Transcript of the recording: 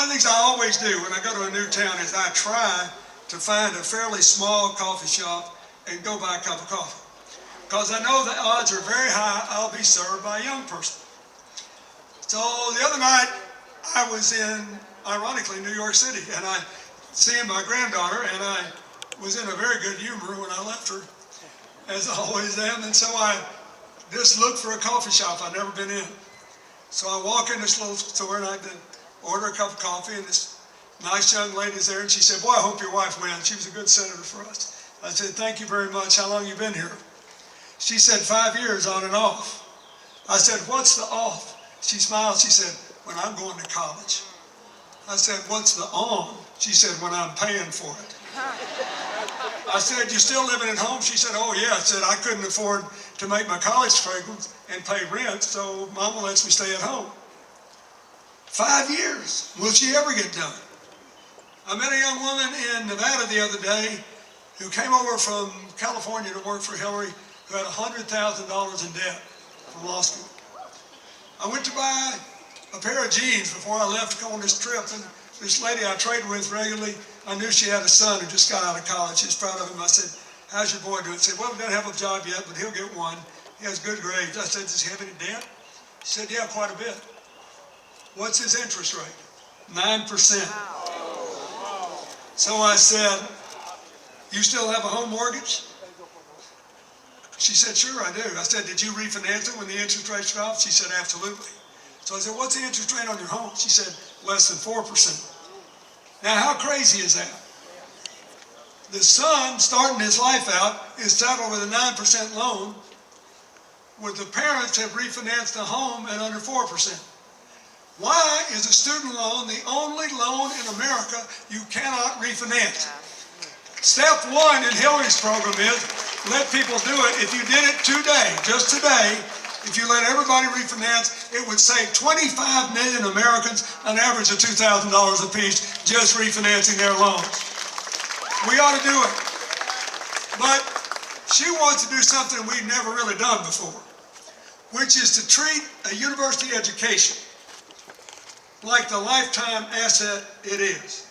of the things I always do when I go to a new town is I try to find a fairly small coffee shop and go buy a cup of coffee. Because I know the odds are very high I'll be served by a young person. So the other night I was in, ironically, New York City, and I seeing my granddaughter, and I was in a very good humor when I left her, as I always am, and so I just looked for a coffee shop I'd never been in. So I walk in this little store and I order a cup of coffee, and this nice young lady's there, and she said, "Boy, I hope your wife wins. She was a good senator for us." I said, "Thank you very much. How long you been here?" She said, 5 years on and off. I said, "What's the off?" She smiled. She said, "When I'm going to college." I said, "What's the on?" She said, "When I'm paying for it." I said, "You still living at home?" She said, "Oh yeah." I said, "I couldn't afford to make my college payments and pay rent, so Mama lets me stay at home." 5 years. Will she ever get done? I met a young woman in Nevada the other day who came over from California to work for Hillary, who had $100,000 in debt from law school. I went to buy a pair of jeans before I left to go on this trip, and this lady I trade with regularly, I knew she had a son who just got out of college. She was proud of him. I said, "How's your boy doing?" She said, "Well, he doesn't have a job yet, but he'll get one. He has good grades." I said, "Does he have any debt?" She said, "Yeah, quite a bit." "What's his interest rate?" 9%. So I said, "You still have a home mortgage?" She said, "Sure, I do." I said, "Did you refinance it when the interest rates dropped?" She said, "Absolutely." So I said, "What's the interest rate on your home?" She said, "Less than 4%. Now, how crazy is that? The son, starting his life out, is saddled with a 9% loan, where the parents have refinanced the home at under 4%. Why is a student loan the only loan in America you cannot refinance? Step one in Hillary's program is let people do it. If you did it today, just today, if you let everybody refinance, it would save 25 million Americans an average of $2,000 apiece just refinancing their loans. We ought to do it. But she wants to do something we've never really done before, which is to treat a university education like the lifetime asset it is.